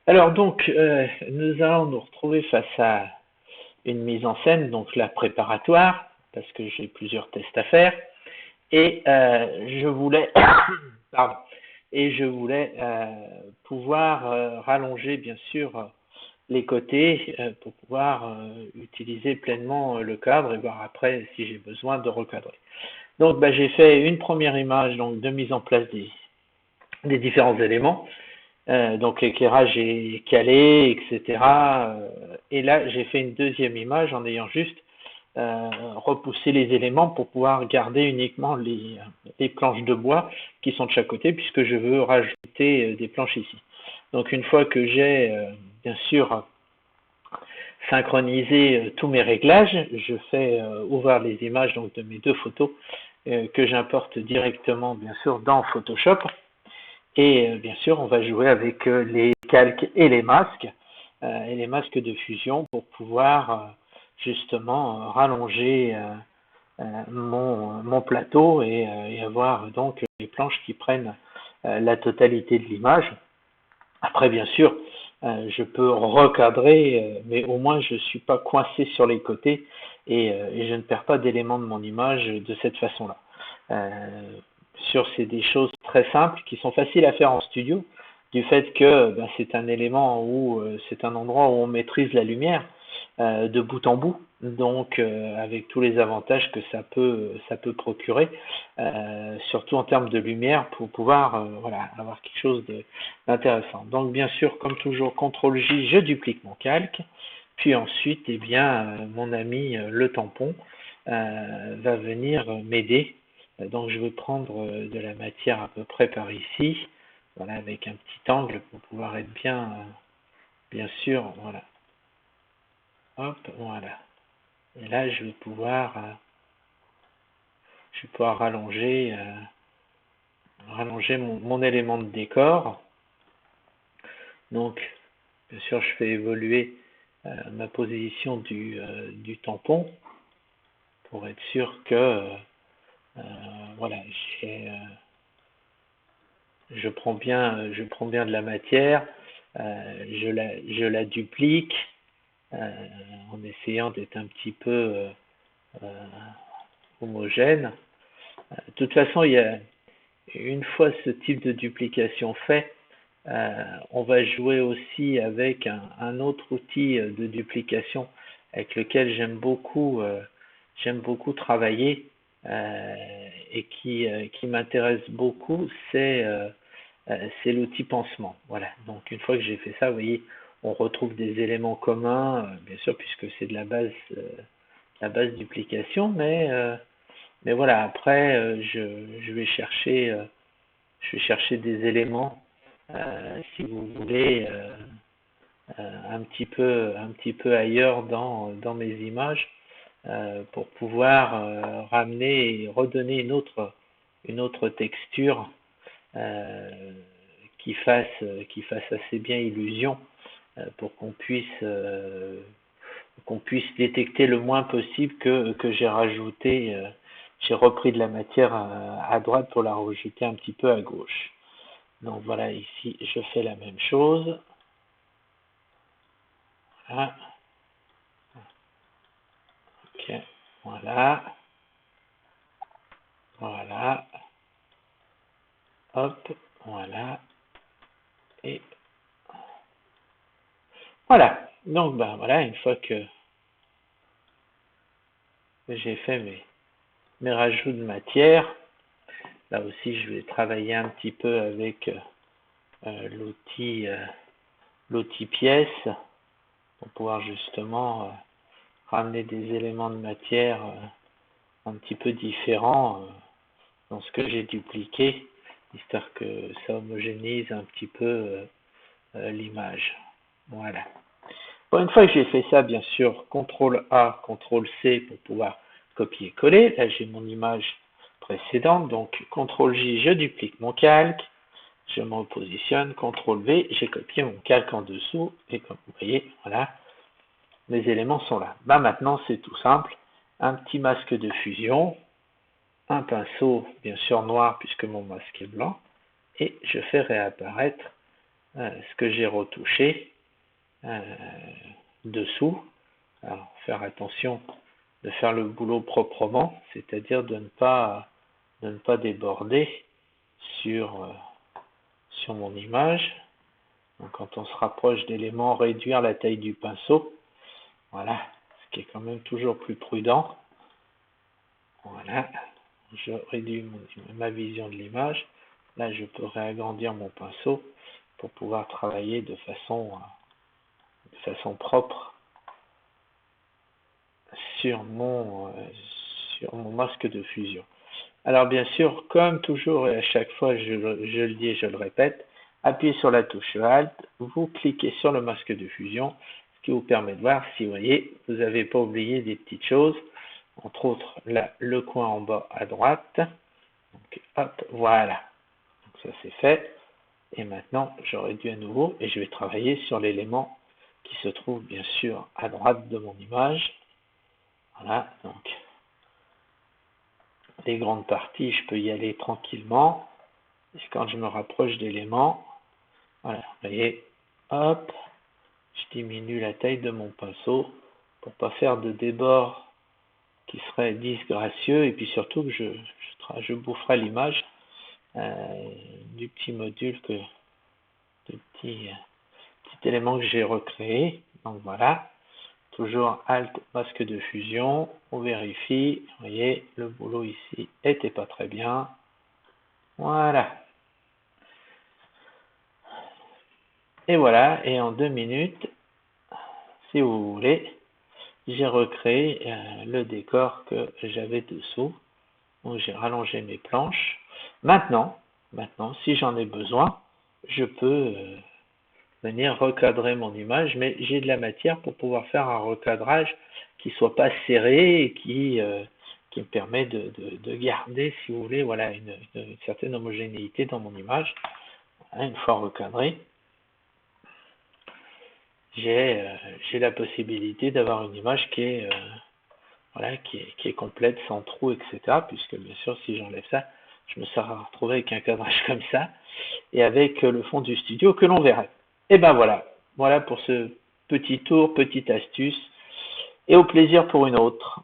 Alors donc, nous allons nous retrouver face à une mise en scène, donc la préparatoire, parce que j'ai plusieurs tests à faire, et je voulais, pardon, et je voulais pouvoir rallonger bien sûr les côtés pour pouvoir utiliser pleinement le cadre et voir après si j'ai besoin de recadrer. Donc, j'ai fait une première image donc de mise en place des différents éléments. Donc l'éclairage est calé, etc. Et là, j'ai fait une deuxième image en ayant juste repoussé les éléments pour pouvoir garder uniquement les planches de bois qui sont de chaque côté, puisque je veux rajouter des planches ici. Donc une fois que j'ai bien sûr synchronisé tous mes réglages, je fais ouvrir les images donc de mes deux photos que j'importe directement bien sûr dans Photoshop. Et bien sûr, on va jouer avec les calques et les masques de fusion pour pouvoir justement rallonger mon plateau et avoir donc les planches qui prennent la totalité de l'image. Après, bien sûr, je peux recadrer, mais au moins je ne suis pas coincé sur les côtés et je ne perds pas d'éléments de mon image de cette façon-là. Sûr, c'est des choses très simples qui sont faciles à faire en studio, du fait que c'est un élément où c'est un endroit où on maîtrise la lumière de bout en bout, donc avec tous les avantages que ça peut procurer, surtout en termes de lumière pour pouvoir voilà, avoir quelque chose d'intéressant. Donc bien sûr, comme toujours, CTRL J, je duplique mon calque, puis ensuite, eh bien, mon ami le tampon va venir m'aider. Donc je vais prendre de la matière à peu près par ici, voilà, avec un petit angle pour pouvoir être bien sûr, voilà. Hop, voilà. Et là, je vais pouvoir rallonger mon élément de décor. Donc, bien sûr, je fais évoluer ma position du tampon pour être sûr que, voilà, je prends bien de la matière, je la duplique en essayant d'être un petit peu homogène. De toute façon, une fois ce type de duplication fait, on va jouer aussi avec un autre outil de duplication avec lequel j'aime beaucoup travailler et qui m'intéresse beaucoup, c'est l'outil pansement. Voilà. Donc une fois que j'ai fait ça, vous voyez, on retrouve des éléments communs, bien sûr, puisque c'est de la base duplication, mais voilà, après, je vais chercher des éléments, si vous voulez, un petit peu ailleurs dans mes images, pour pouvoir ramener et redonner une autre texture euh, qui fasse assez bien illusion pour qu'on puisse détecter le moins possible que j'ai repris de la matière à droite pour la rejeter un petit peu à gauche. Donc voilà, ici je fais la même chose. Voilà. Ok, voilà, voilà, hop, voilà, et voilà. Donc voilà, une fois que j'ai fait mes rajouts de matière, là aussi je vais travailler un petit peu avec l'outil pièce pour pouvoir justement ramener des éléments de matière un petit peu différents dans ce que j'ai dupliqué, histoire que ça homogénise un petit peu l'image. Voilà. Bon, une fois que j'ai fait ça, bien sûr, CTRL A, CTRL C pour pouvoir copier-coller. Là, j'ai mon image précédente, donc CTRL J, je duplique mon calque, je me repositionne, CTRL V, j'ai copié mon calque en dessous, et comme vous voyez, voilà, mes éléments sont là. Maintenant, c'est tout simple, un petit masque de fusion, un pinceau, bien sûr noir puisque mon masque est blanc, et je fais réapparaître ce que j'ai retouché dessous. Alors, faire attention de faire le boulot proprement, c'est-à-dire de ne pas déborder sur mon image. Donc, quand on se rapproche d'éléments, réduire la taille du pinceau. Voilà, ce qui est quand même toujours plus prudent. Voilà, je réduis ma vision de l'image. Là, je peux réagrandir mon pinceau pour pouvoir travailler de façon propre sur mon masque de fusion. Alors bien sûr, comme toujours et à chaque fois, je le dis et je le répète, appuyez sur la touche Alt, vous cliquez sur le masque de fusion, ce qui vous permet de voir si vous voyez, vous n'avez pas oublié des petites choses, entre autres là, le coin en bas à droite. Donc hop, voilà. Donc ça c'est fait. Et maintenant, je réduis à nouveau et je vais travailler sur l'élément qui se trouve bien sûr à droite de mon image. Voilà, donc les grandes parties, je peux y aller tranquillement. Et quand je me rapproche d'éléments, voilà, vous voyez, hop, je diminue la taille de mon pinceau pour pas faire de débord qui serait disgracieux et puis surtout que je boufferai l'image du petit module du petit élément que j'ai recréé. Donc voilà, toujours Alt, masque de fusion, on vérifie, vous voyez, le boulot ici était pas très bien. Voilà. Et voilà, et en 2 minutes, si vous voulez, j'ai recréé le décor que j'avais dessous. Donc j'ai rallongé mes planches. Maintenant, si j'en ai besoin, je peux venir recadrer mon image, mais j'ai de la matière pour pouvoir faire un recadrage qui soit pas serré et qui me permet de garder, si vous voulez, voilà, une certaine homogénéité dans mon image. Une fois recadré, j'ai la possibilité d'avoir une image qui est complète, sans trou, etc. Puisque bien sûr, si j'enlève ça, je me serais retrouvé avec un cadrage comme ça et avec le fond du studio que l'on verrait. Et ben voilà pour ce petit tour, petite astuce, et au plaisir pour une autre.